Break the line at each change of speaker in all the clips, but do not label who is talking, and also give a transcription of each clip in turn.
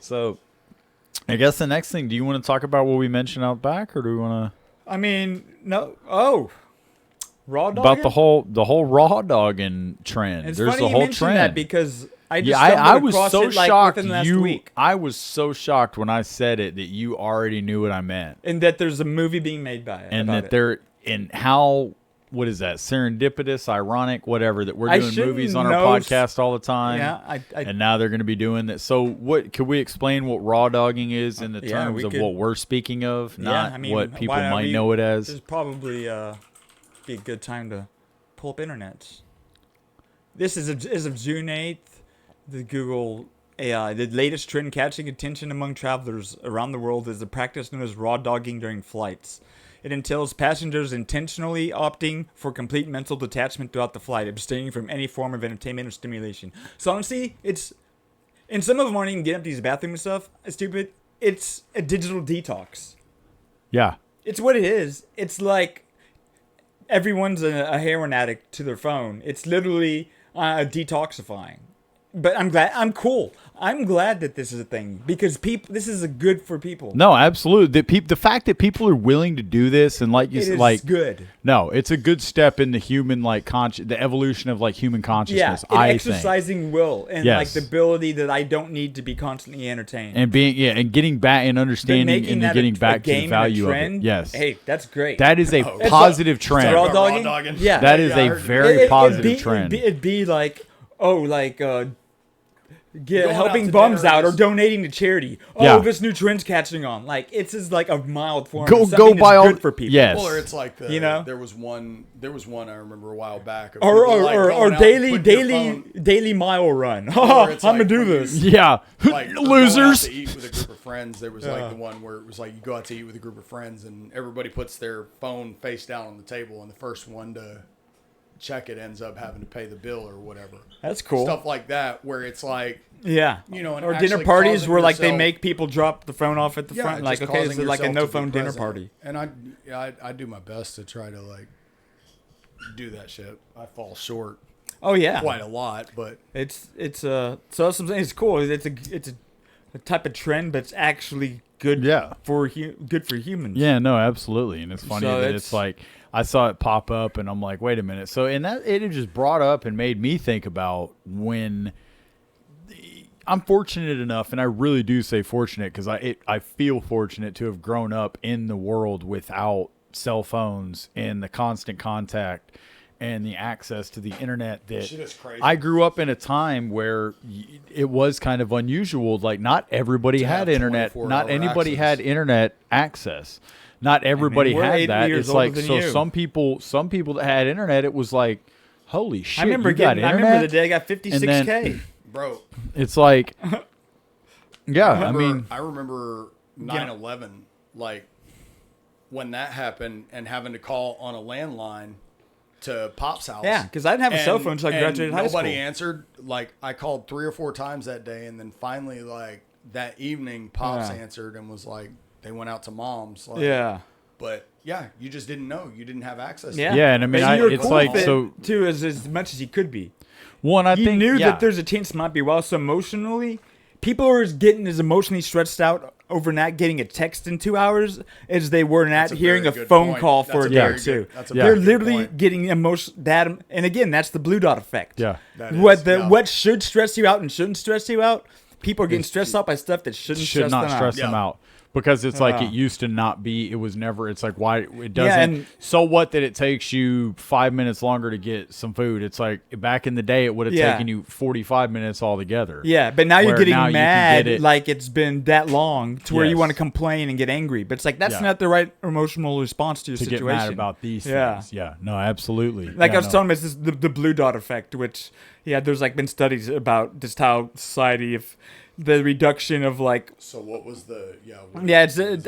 So, I guess the next thing, do you want to talk about what we mentioned out back, or do we want to?
I mean, no. Oh, raw dog.
About the whole raw dogging trend.
It's
There's
funny
a
you
whole
mentioned
trend.
that because I just
I
stumbled
was
across
so
it, like,
shocked.
within the last week.
I was so shocked when I said it that you already knew what I meant,
And that there's a movie being made by it.
and
about
that
it.
they're and how. What is that? Serendipitous, ironic, whatever. That we're
I
doing
shouldn't
movies on our
know
podcast all the time.
Yeah,
And now they're going to be doing that. So, what could we explain what raw dogging is in the
Yeah,
terms
we
of
could-
what we're speaking of,
yeah,
not
I mean,
what people
why don't
might
we-
know it
This
as?
is probably be a good time to pull up internet. This is as of June 8th. The Google AI, the latest trend catching attention among travelers around the world is the practice known as raw dogging during flights. It entails passengers intentionally opting for complete mental detachment throughout the flight, abstaining from any form of entertainment or stimulation. So honestly, it's and some of them aren't even getting up to use the bathroom and stuff. It's stupid. It's a digital detox.
Yeah.
It's what it is. It's like everyone's a heroin addict to their phone. It's literally detoxifying. But I'm cool. I'm glad that this is a thing because this is a good for people.
No, absolutely. The fact that people are willing to do this and like you
It is
like
good.
No, it's a good step in the human the evolution of like human
Yeah,
consciousness.
and
I
exercising
think.
will and
Yes.
like the ability that I don't need to be constantly entertained.
And and getting back and
But
understanding
making
and
that
getting
a
back to
game
the
and a
value
trend,
of it. Yes,
Hey, that's great.
that is a
It's
positive
Raw
trend.
dogging?
dogging?
Yeah.
That is
Yeah, I
a
heard
very positive trend.
It'd be like,
Going out
helping
to
bums
dinner
out or
is-
donating to charity. Oh,
Yeah.
this new trend's catching on. Like it's just like a mild form.
Go
of something
buy
that's
all-
good for people.
Yes.
Well, or it's like
You know?
there was one I remember a while back. Of
Or
people, like,
or
going out
daily
and putting their phone-
daily mile run.
Or
I'm
it's
gonna
like
do
when you-
this.
Yeah,
like going out
losers.
to eat with a group of friends. There was like the one where it was like you go out to eat with a group of friends and everybody puts their phone face down on the table and the first one to check it ends up having to pay the bill or whatever.
That's cool.
Stuff like that where it's like,
Yeah.
you know, and
or dinner
actually
parties
causing
where like they
yourself-
make people drop the phone off at the
yeah,
front. Like
just
okay,
causing
so like a
yourself
no
to be
phone dinner
present.
party.
And I do my best to try to like do that shit. I fall short
Oh yeah.
quite a lot, but
It's so that's something. It's cool. It's a type of trend, but it's actually good.
Yeah.
For good for humans.
Yeah, no, absolutely. And it's funny
So
that
it's-
it's like I saw it pop up and I'm like, wait a minute. So and that it just brought up and made me think about when I'm fortunate enough, and I really do say fortunate because I feel fortunate to have grown up in the world without cell phones and the constant contact and the access to the internet that
shit is crazy.
I grew up in a time where it was kind of unusual. Like not everybody
To
had
have
internet.
24-hour
Not anybody
access.
had internet access. Not everybody
we're
had
8
that.
years
It's like
older than
so
you.
some people that had internet, it was like, holy shit!
I remember
you got
I
internet?
remember the day I got
And
56K.
bro,
It's like, yeah, I mean,
I remember 9/11, like when that happened, and having to call on a landline to Pop's house.
Yeah, because I didn't have a cell phone until I
and
graduated high school.
Nobody answered. Like I called 3 or 4 times that day, and then finally, like that evening, Pops
Yeah.
answered and was like, they went out to Mom's. Like,
Yeah.
but yeah, you just didn't know. You didn't have access.
Yeah.
to it.
Yeah, and I mean,
But you were
it's
cool
like
with it,
so.
too as much as he could be.
One, I
You
think
knew
yeah.
that there's a chance it might be well. So emotionally, people are getting as emotionally stressed out over not getting a text in 2 hours as they were not
That's a
hearing a
very good
phone
point.
call for
That's
a
a
day or
very
two.
good- that's a
Yeah.
They're
very good
literally
point.
getting and again, that's the blue dot effect.
Yeah.
That is, yeah.
What should stress you out and shouldn't stress you out, people are getting stressed out by stuff that shouldn't
should
stress
not
them
stress
out.
them out because it's like
Yeah.
it used to not be. It was never. It's like why it doesn't.
and-
so what that it takes you 5 minutes longer to get some food. It's like back in the day it would have
Yeah.
taken you 45 minutes altogether.
Yeah, but now you're
Where
getting
now you can
mad
get it-
like it's been that long to where you
Yes.
want to complain and get angry. But it's like that's
Yeah.
not the right emotional response to your
to
situation.
get mad about these
Yeah.
things. Yeah, no, absolutely.
Like
Yeah,
I was
no.
telling him, it's this, the blue dot effect, which there's like been studies about just how society, if the reduction of like
So what was the
it's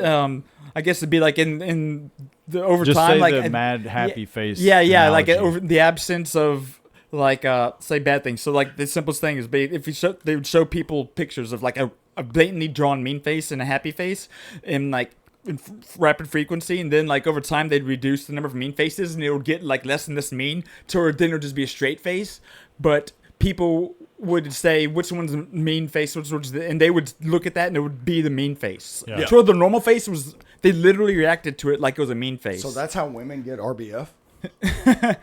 I guess it'd be like in the over
Just
time
say
like
the mad happy face.
yeah like
analogy.
over the absence of like say bad things. So like the simplest thing is if they would show people pictures of like a blatantly drawn mean face and a happy face in like in rapid frequency, and then like over time they'd reduce the number of mean faces and it would get like less and less mean to where then it would just be a straight face. But people would say which one's the mean face, which one's and they would look at that and it would be the mean face.
Yeah.
So the normal face was they literally reacted to it like it was a mean face.
So that's how women get RBF.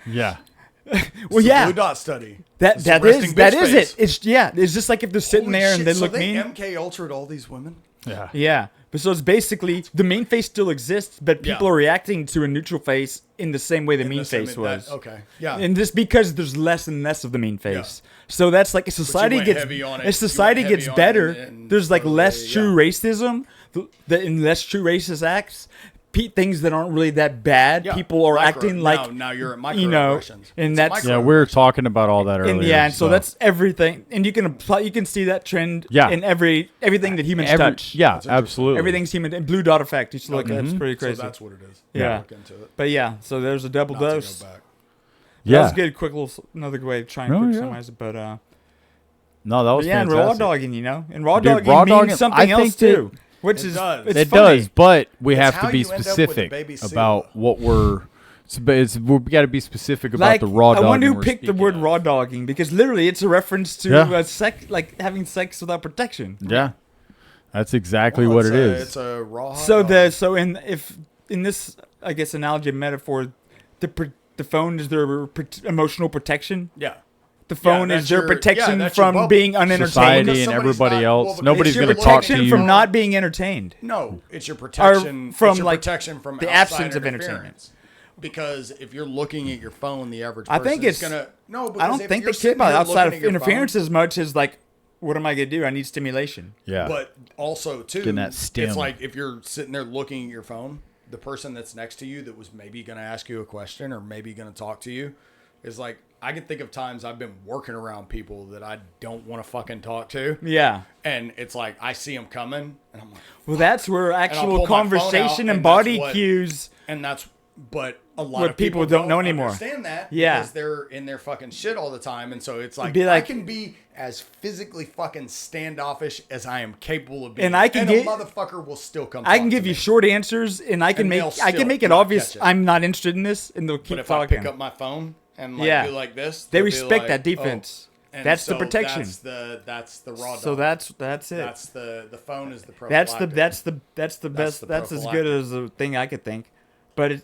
Yeah.
well, yeah,
Blue dot study.
that
It's a
that
resting
is that
bitch
is
face.
it. It's just like if they're sitting
Holy
there
shit,
and they
so
look
they
mean.
MK Ultra'd all these women.
Yeah.
Yeah, but so it's basically the mean face still exists, but people
Yeah.
are reacting to a neutral face in the same way the mean
the same-
face was.
okay. Yeah.
And just because there's less and less of the mean face, so that's like as society
went
gets
heavy on it.
as society
You went
gets
heavy on it
better,
and
there's like less
totally,
true racism, and less true racist acts. Things that aren't really that bad.
Yeah.
People are
Micro-
acting like
now you're at
you know,
microaggressions.
and
It's
that's
Yeah, we were talking about all that earlier.
and yeah, and so that's everything, and you can apply. You can see that trend
Yeah.
in everything that humans touch.
Yeah,
interesting.
absolutely.
Everything's human. And blue dot effect. You should look. That's pretty
So
crazy.
that's what it is.
Yeah.
Look into it.
But yeah, so there's a double
Not to go
dose.
back.
Yeah.
That was good. Quick little another way of trying to
Oh,
quick
yeah.
summarize it. But
No, that was
yeah, and raw
fantastic.
dogging, you know, and raw
Dude,
dogging
raw
means
dogging-
something
I think
else too, which
It
is
does.
it's
It
funny.
does, but we
It's
have
how
to be
you end up with a
specific
baby seal.
about what we're. We got to be specific about
Like
the raw
I
dogging.
wonder who
we're
picked the
speaking
word
of.
raw dogging because literally it's a reference to
Yeah.
like having sex without protection.
Yeah, that's exactly
Well,
what
it's
it
a-
is.
It's a raw.
So
hot
the
dog.
so in this I guess analogy metaphor, the phone is their emotional protection.
yeah.
The phone
that's
is their
your-
protection
that's your
from
bubble.
being unentertained.
Society
Because
and
somebody's
everybody
not-
else.
well, because
Nobody's
it's your
going to talk to
protection
you.
from not being entertained.
No, it's your protection
from,
it's your
like,
protection from
the
outside
absence of entertainment.
interference. Because if you're looking at your phone, the average
I
person
think
is
it's
gonna no. Because
I don't
if
think
you're
they care
sitting
about
here
outside
looking
of
at your
interference
phone,
as much as like, what am I gonna do? I need stimulation.
Yeah,
But also too,
Getting that stim.
it's like if you're sitting there looking at your phone, the person that's next to you that was maybe going to ask you a question or maybe going to talk to you is like, I can think of times I've been working around people that I don't want to fucking talk to.
Yeah.
And it's like, I see them coming and I'm like,
Well, that's where
pull
actual
my phone out,
conversation and
and
body
that's what-
cues.
and that's, but a lot
What
of people
people don't know anymore.
understand that
Yeah.
because they're in their fucking shit all the time. And so it's like,
Be like-
I can be as physically fucking standoffish as I am capable of being.
And I can
a
get-
motherfucker will still come
I can
talk to
give you
me.
short answers, and I can
And
make
they'll
I can
still
make it
not
obvious
catch it.
I'm not interested in this, and they'll keep
But if
talking.
I pick up my phone and like
Yeah.
do like this,
They
they'll be
respect
like,
that defense.
"Oh." And
That's the
so
protection.
That's the raw.
So
dog.
that's it.
that's the phone is the
That's
prophylactic.
that's the best.
the
That's as good
prophylactic.
as a thing I could think. But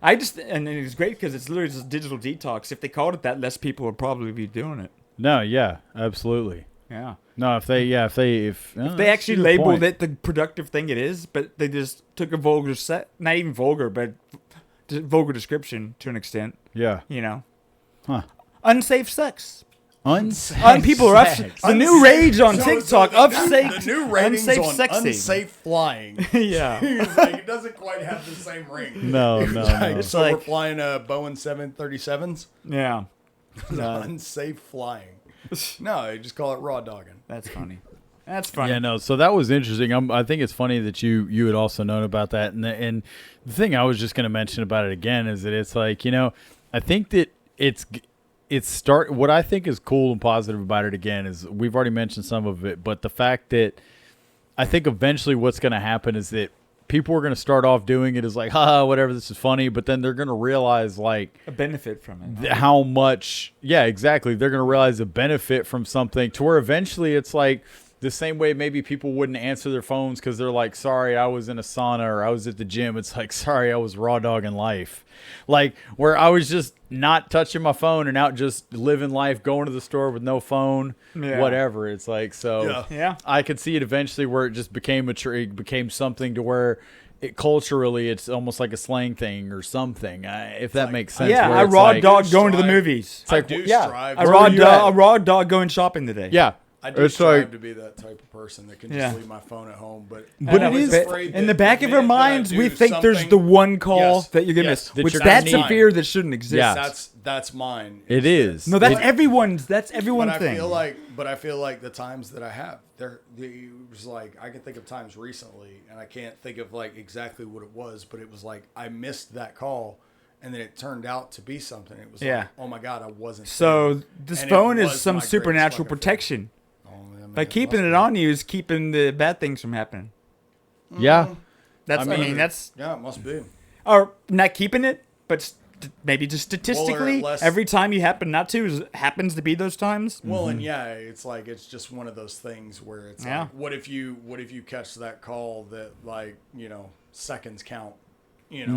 I just and it's great because it's literally just digital detox. If they called it that, less people would probably be doing it.
No, yeah, absolutely.
Yeah.
No, if they
They actually labeled it the productive thing it is, but they just took a vulgar not even vulgar, but vulgar description to an extent.
Yeah.
You know,
Huh.
unsafe sex.
Unsafe.
People are the new rage on
So
TikTok.
the new ratings
unsafe
on
sexting.
unsafe flying.
Yeah.
It's like, it doesn't quite have the same ring.
No, no, no.
So
like-
we're flying Boeing 737s.
Yeah.
Unsafe flying. No, they just call it raw dogging.
That's funny. That's funny.
Yeah, no. So that was interesting. I think it's funny that you had also known about that. And the thing I was just going to mention about it again is that it's like, I think that what I think is cool and positive about it again is we've already mentioned some of it, but the fact that I think eventually what's going to happen is that people are going to start off doing it as like, haha, whatever, this is funny, but then they're going to realize like
A benefit from it.
how much, yeah, exactly. They're going to realize the benefit from something to where eventually it's like the same way maybe people wouldn't answer their phones because they're like, sorry, I was in a sauna or I was at the gym. It's like, sorry, I was raw dogging life. Like where I was just not touching my phone and out just living life, going to the store with no phone,
Yeah.
whatever. It's like, so
Yeah.
Yeah.
I could see it eventually where it just became it became something to where it culturally it's almost like a slang thing or something. If that
like-
makes sense.
Yeah,
where
I
it's
raw
like-
dog going to the
strive-
movies.
I
like,
do
yeah.
strive.
A
Where
raw
were you at?
dog. A raw dog going shopping today.
Yeah.
I do
It's
strive
like-
to be that type of person that can
Yeah.
just leave my phone at home. But
But
I
it
was
is-
afraid
in
that
the back of our
minute that I
minds,
do
we think there's
something-
the one call
Yes,
that you're gonna
yes,
miss,
that
which
you're
that's
gonna
a
need.
fear that shouldn't exist.
Yeah.
That's mine.
It is.
No, that's
But-
everyone's. That's
But
everyone's
I
thing.
feel like the times that I have, it was like I can think of times recently, and I can't think of like exactly what it was, but it was like I missed that call, and then it turned out to be something. It was
Yeah.
like, oh my god, I wasn't.
So
there.
this
And it
phone is
was
some
my greatest
supernatural
fucking
protection.
fear. Oh, man,
By
it
keeping
must
it
be.
on you is keeping the bad things from happening.
Yeah.
That's. I mean,
Maybe.
that's
Yeah, it must be.
or not keeping it, but maybe just statistically,
less-
every time you happen not to happens to be those times.
Well, and yeah, it's like it's just one of those things where it's
Yeah.
like, what if you catch that call that like seconds count,
Yeah,
And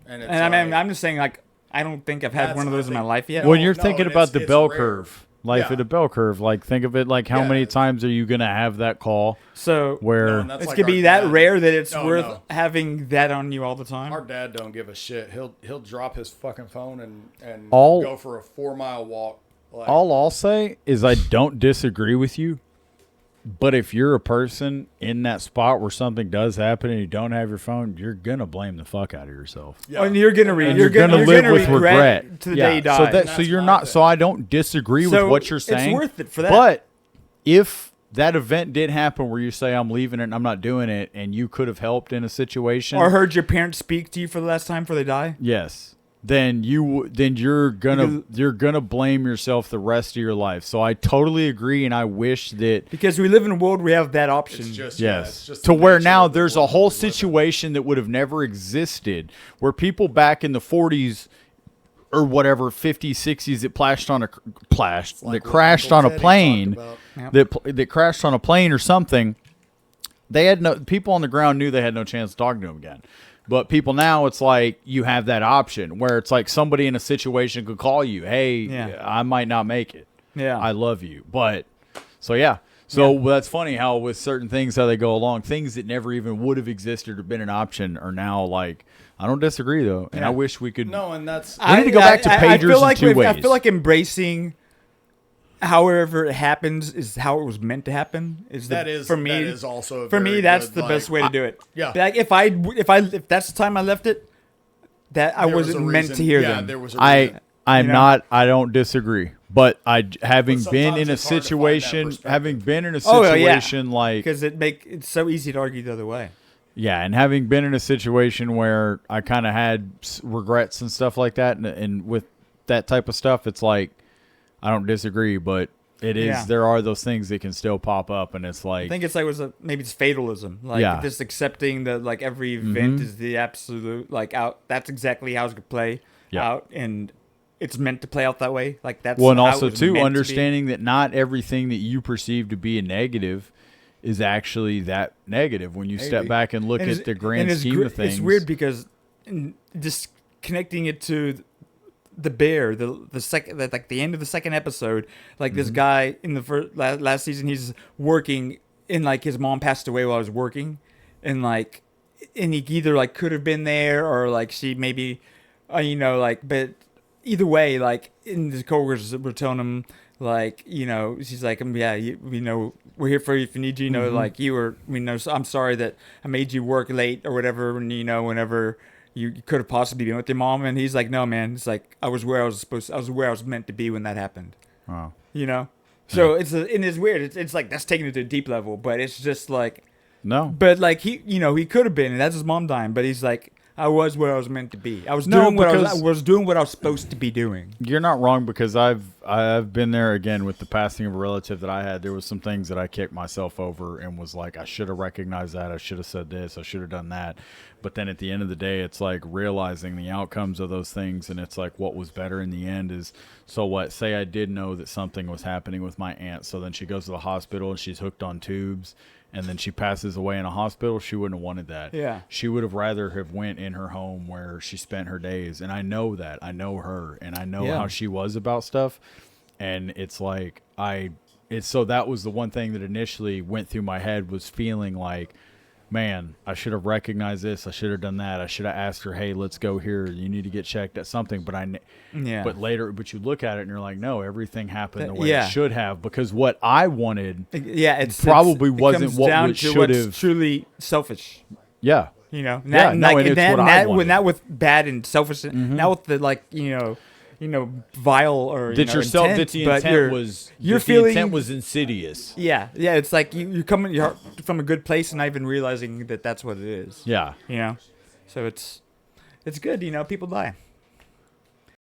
and,
it's
I mean,
like-
I'm just saying, like, I don't think I've had
That's
one of
what I
those in my
think.
life yet.
When you're
no,
thinking
and
about the
it's
bell
rare.
curve, life
Yeah.
at a bell curve, like think of it like how many
Yeah.
times are you gonna have that call
So
where
No, and that's
it
like
could
our
be that
dad.
rare that it's
No,
worth
no.
having that on you all the time.
Our dad don't give a shit. He'll drop his fucking phone and
All-
go for a 4-mile walk. Like,
all I'll say is I don't disagree with you, but if you're a person in that spot where something does happen and you don't have your phone, you're gonna blame the fuck out of yourself.
yeah.
And you're gonna
And
you're gonna
live with
regret
regret
to the day you die.
So
That's
you're
my
not.
thing.
So I don't disagree with
So
what you're
it's
saying.
worth it for that.
But if that event did happen where you say I'm leaving it and I'm not doing it, and you could have helped in a situation,
or heard your parents speak to you for the last time before they die.
yes, then you're gonna blame yourself the rest of your life. So I totally agree, and I wish that.
Because we live in a world where we have that option.
It's just
Yes.
it's just
To
the
where
nature
now
of the
there's a
world
whole
we live in.
situation that would have never existed where people back in the 40s or whatever 50s 60s that
Like
that
what
crashed
Uncle
on a
Teddy
plane
talked about.
that crashed on a plane or something. They had no people on the ground knew they had no chance of talking to them again. But people now, it's like you have that option where it's like somebody in a situation could call you, hey,
Yeah.
I might not make it.
Yeah.
I love you. But so yeah. So that's funny how with certain things how they go along, things that never even would have existed or been an option are now like I don't disagree though. And
Yeah.
I wish we could
No, and that's
We need to go back to
I
pagers
feel like
in two
I
ways.
feel like embracing however it happens is how it was meant to happen.
that is
for me.
that is also a
For me,
very
that's
good,
the
like,
best way to do it.
yeah.
Like if that's the time I left it, that I
there was
wasn't
a
meant
reason-
to hear
yeah,
them.
there was a reason.
I'm
You know?
not. I don't disagree. But having
But
been
sometimes
in a
it's hard to find that
situation,
perspective.
having been in a
Oh, yeah.
situation like
Because it's so easy to argue the other way.
yeah, and having been in a situation where I kind of had regrets and stuff like that, and with that type of stuff, it's like I don't disagree, but it is
Yeah.
there are those things that can still pop up, and it's like
I think it's like maybe it's fatalism, like
Yeah.
just accepting that like every event is the absolute like out. That's exactly how it's gonna play
Yeah.
out, and it's meant to play out that way. Like that's
well, and
how it
also
was
too
meant to be.
understanding that not everything that you perceive to be a negative is actually that negative when you step
Maybe.
back and look
And
at
it's-
the grand
and it's
scheme of things.
It's weird because just connecting it to the bear, the second, like the end of the second episode, like this guy in the first last season, he's working and like his mom passed away while I was working, and he either like could have been there or like she maybe, but either way, like in the coworkers were telling him like she's like we know we're here for you if you need you, like I'm sorry that I made you work late or whatever, and whenever you could have possibly been with your mom, and he's like, no man, it's like I was where I was meant to be when that happened,
Wow.
so it's weird, it's like that's taking it to a deep level, but it's just like
No.
but like he could have been, and that's his mom dying, but he's like I was where I was meant to be. I was
No,
doing what I
because-
was doing what I was supposed to be doing.
You're not wrong because I've been there again with the passing of a relative that I had. There was some things that I kicked myself over and was like, I should have recognized that. I should have said this. I should have done that. But then at the end of the day, it's like realizing the outcomes of those things, and it's like what was better in the end is so what? Say I did know that something was happening with my aunt, so then she goes to the hospital and she's hooked on tubes. And then she passes away in a hospital. She wouldn't have wanted that.
Yeah.
She would have rather have went in her home where she spent her days. And I know that. I know her, and I know
Yeah.
how she was about stuff. And it's like so that was the one thing that initially went through my head was feeling like, man, I should have recognized this. I should have done that. I should have asked her, hey, let's go here. You need to get checked at something. But but you look at it and you're like, no, everything happened the way
Yeah.
it should have, because what I wanted.
Yeah, it
wasn't
comes
what
down
it
to
should
what's
have.
truly selfish.
Yeah.
That,
Yeah,
and
no,
like,
and it's
that,
what
and
I
that,
wanted.
not with bad and selfish, not with the vile or
That your self, that
intent,
the
but
intent
you're-
was,
you're
that the
feeling
intent was insidious.
yeah, it's like you're coming from a good place and not even realizing that that's what it is.
Yeah.
So it's good. People die.